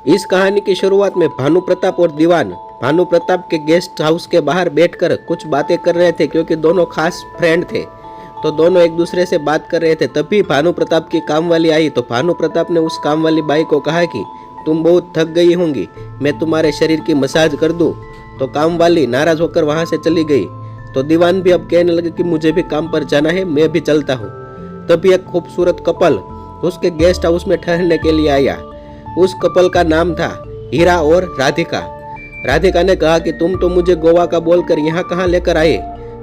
इस कहानी की शुरुआत में भानु प्रताप और दीवान भानु प्रताप के गेस्ट हाउस के बाहर बैठकर कुछ बातें कर रहे थे, क्योंकि दोनों खास फ्रेंड थे। तो दोनों एक दूसरे से बात कर रहे थे। तभी भानु प्रताप की काम वाली आई। तो भानु प्रताप ने उस काम वाली बाई को कहा कि तुम बहुत थक गई होंगी, मैं तुम्हारे शरीर की मसाज कर दूं। तो काम वाली नाराज होकर वहां से चली गई। तो दीवान भी अब कहने लगे कि मुझे भी काम पर जाना है, मैं भी चलता हूँ। तभी एक खूबसूरत कपल उसके गेस्ट हाउस में ठहरने के लिए आया। उस कपल का नाम था हीरा और राधिका। राधिका ने कहा कि तुम तो मुझे गोवा का बोलकर यहाँ कहाँ लेकर आए।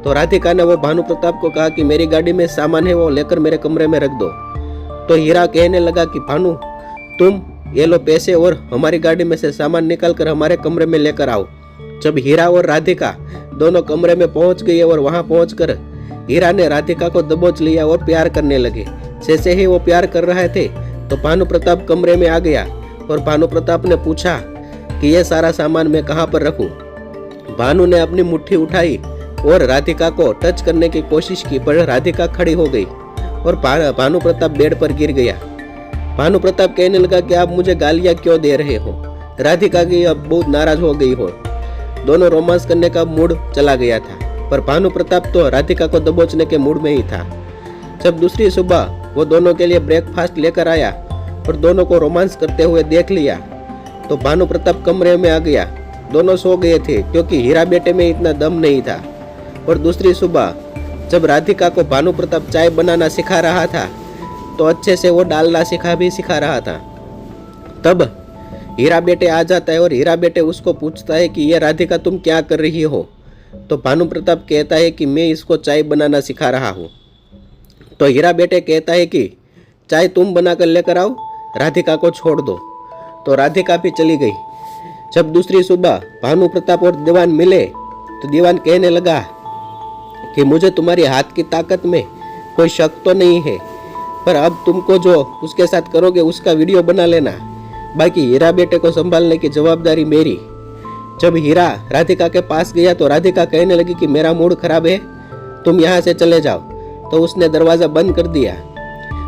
तो राधिका ने वो भानु प्रताप को कहा कि मेरी गाड़ी में सामान है, वो लेकर मेरे कमरे में रख दो। तो हीरा कहने लगा कि भानु, तुम ये लो पैसे और हमारी गाड़ी में से सामान निकाल कर हमारे कमरे में लेकर आओ। जब हीरा और राधिका दोनों कमरे में पहुंच गए और वहां पहुंचकर हीरा ने राधिका को दबोच लिया और प्यार करने लगे। जैसे ही वो प्यार कर रहे थे तो भानु प्रताप कमरे में आ गया और भानु प्रताप ने पूछा कि ये सारा सामान मैं कहाँ पर रखूं। भानु ने अपनी मुट्ठी उठाई और राधिका को टच करने की कोशिश की, पर राधिका खड़ी हो गई और भानु प्रताप बेड पर गिर गया। भानु प्रताप कहने लगा कि आप मुझे गालियां क्यों दे रहे हो। राधिका की अब बहुत नाराज हो गई हो। दोनों रोमांस करने का मूड चला गया था, पर भानु प्रताप तो राधिका को दबोचने के मूड में ही था। जब दूसरी सुबह वो दोनों के लिए ब्रेकफास्ट लेकर आया और दोनों को रोमांस करते हुए देख लिया तो भानु प्रताप कमरे में आ गया। दोनों सो गए थे क्योंकि हीरा बेटे में इतना दम नहीं था। और दूसरी सुबह जब राधिका को भानु प्रताप चाय बनाना सिखा रहा था तो अच्छे से वो डालना सिखा रहा था। तब हीरा बेटे आ जाता है और हीरा बेटे उसको पूछता है कि ये राधिका तुम क्या कर रही हो। तो भानु प्रताप कहता है कि मैं इसको चाय बनाना सिखा रहा हूँ। तो हीरा बेटे कहता है कि चाय तुम बनाकर लेकर आओ, राधिका को छोड़ दो। तो राधिका भी चली गई। जब दूसरी सुबह भानु प्रताप और दीवान मिले तो दीवान कहने लगा कि मुझे तुम्हारी हाथ की ताकत में कोई शक तो नहीं है, पर अब तुमको जो उसके साथ करोगे उसका वीडियो बना लेना, बाकी हीरा बेटे को संभालने की जवाबदारी मेरी। जब हीरा राधिका के पास गया तो राधिका कहने लगी कि मेरा मूड खराब है, तुम यहाँ से चले जाओ। तो उसने दरवाजा बंद कर दिया।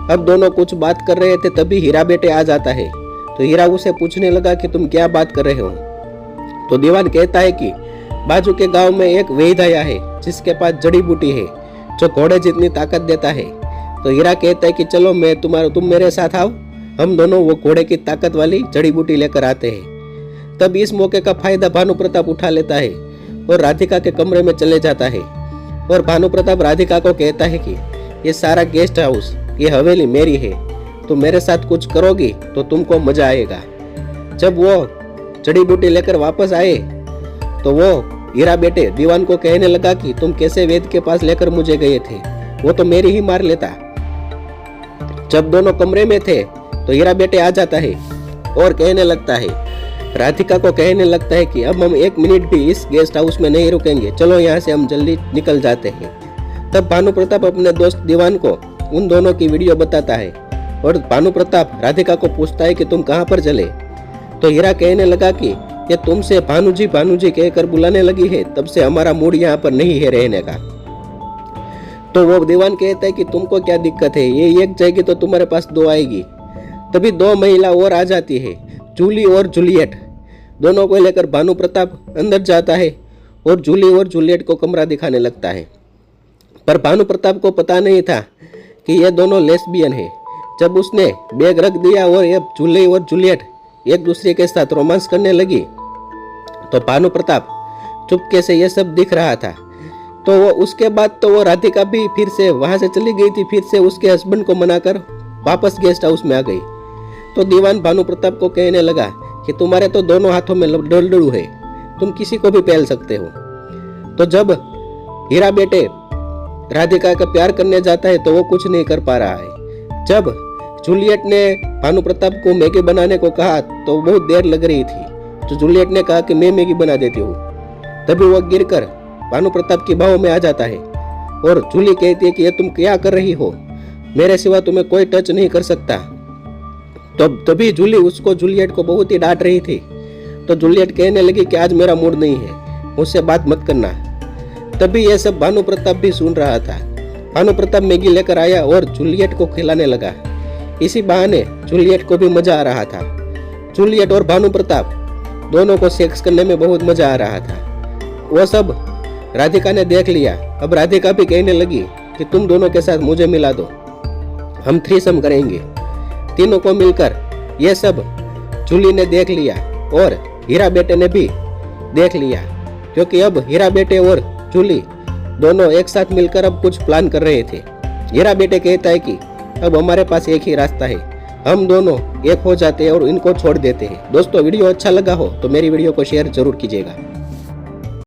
अब दोनों कुछ बात कर रहे थे, तभी हीरा बेटे आ जाता है। तो हीरा उसे पूछने लगा कि तुम क्या बात कर रहे हो। तो दीवान कहता है कि बाजू के गांव में एक वैद्य आया है जिसके पास जड़ी बूटी है जो घोड़े जितनी ताकत देता है। तो हीरा कहता है कि चलो तुम मेरे साथ आओ, हम दोनों वो घोड़े की ताकत वाली जड़ी बूटी लेकर आते हैं। तब इस मौके का फायदा भानु प्रताप उठा लेता है और राधिका के कमरे में चले जाता है। और भानु प्रताप राधिका को कहता है कि ये सारा गेस्ट हाउस, ये हवेली मेरी है, तुम मेरे साथ कुछ करोगी तो तुमको मजा आएगा। जब वो जड़ी बूटी लेकर वापस आए तो वो हीरा बेटे दीवान को कहने लगा कि तुम कैसे वेद के पास लेकर मुझे गए थे, वो तो मेरी ही मार लेता। जब दोनों कमरे में थे तो हीरा बेटे आ जाता है और कहने लगता है, राधिका को कहने लगता है कि अब हम 1 मिनट भी इस गेस्ट हाउस में नहीं रुकेंगे, चलो यहाँ से हम जल्दी निकल जाते हैं। तब भानु प्रताप अपने दोस्त दीवान को उन दोनों की वीडियो बताता है और भानु प्रताप राधिका को पूछता है कि तुम कहाँ पर चले। तो हीरा कहने लगा कि ये तुमसे भानु जी कहकर बुलाने लगी है, तब से हमारा मूड यहाँ पर नहीं है रहने का। तो वो दीवान कहता है कि तुमको क्या दिक्कत है, ये एक जाएगी तो तुम्हारे पास 2 आएगी। तभी 2 महिला और आ जाती है, जूली और जूलियट। दोनों को लेकर भानु प्रताप अंदर जाता है और जूली और जूलियट को कमरा दिखाने लगता है। पर भानु प्रताप को पता नहीं था कि ये दोनों लेस्बियन है। जब उसने बैग रख दिया और ये जूली और जूलियट एक दूसरे के साथ रोमांस करने लगी तो भानु प्रताप चुपके से ये सब दिख रहा था। तो वो उसके बाद तो वो राधिका भी फिर से वहां से चली गई थी, फिर से उसके हस्बैंड को मनाकर वापस गेस्ट हाउस में आ गई। तो दीवान भानु प्रताप को कहने लगा कि तुम्हारे तो दोनों हाथों में डलडलू है, तुम किसी को भी पहल सकते हो। तो जब हीरा बेटे राधिका का प्यार करने जाता है तो वो कुछ नहीं कर पा रहा है। जब जूलियट ने भानु प्रताप को मैगी बनाने को कहा तो बहुत देर लग रही थी, तो जूलियट ने कहा कि मैं मैगी बना देती हूँ। तभी वो गिरकर भानु प्रताप की बाहों में आ जाता है और जूली कहती है कि ये तुम क्या कर रही हो, मेरे सिवा तुम्हें कोई टच नहीं कर सकता। तो तभी जूलियट को बहुत ही डांट रही थी। तो जूलियट कहने लगी कि आज मेरा मूड नहीं है, मुझसे बात मत करना। तभी यह सब भानु प्रताप भी सुन रहा था। भानु प्रताप मैगी लेकर आया और जूलियट को खिलाने लगा। इसी बहाने जूलियट को भी मजा आ रहा था। जूलियट और भानु प्रताप दोनों को सेक्स करने में बहुत मजा आ रहा था। वो सब राधिका ने देख लिया। अब राधिका भी कहने लगी कि तुम दोनों के साथ मुझे मिला दो, हम थ्रीसम करेंगे। तीनों को मिलकर ये सब जूली ने देख लिया और हीरा बेटे ने भी देख लिया, क्योंकि अब हीरा बेटे और जूली दोनों एक साथ मिलकर अब कुछ प्लान कर रहे थे। हीरा बेटे कहता है कि अब हमारे पास एक ही रास्ता है, हम दोनों एक हो जाते हैं और इनको छोड़ देते हैं। दोस्तों वीडियो अच्छा लगा हो तो मेरी वीडियो को शेयर जरूर कीजिएगा।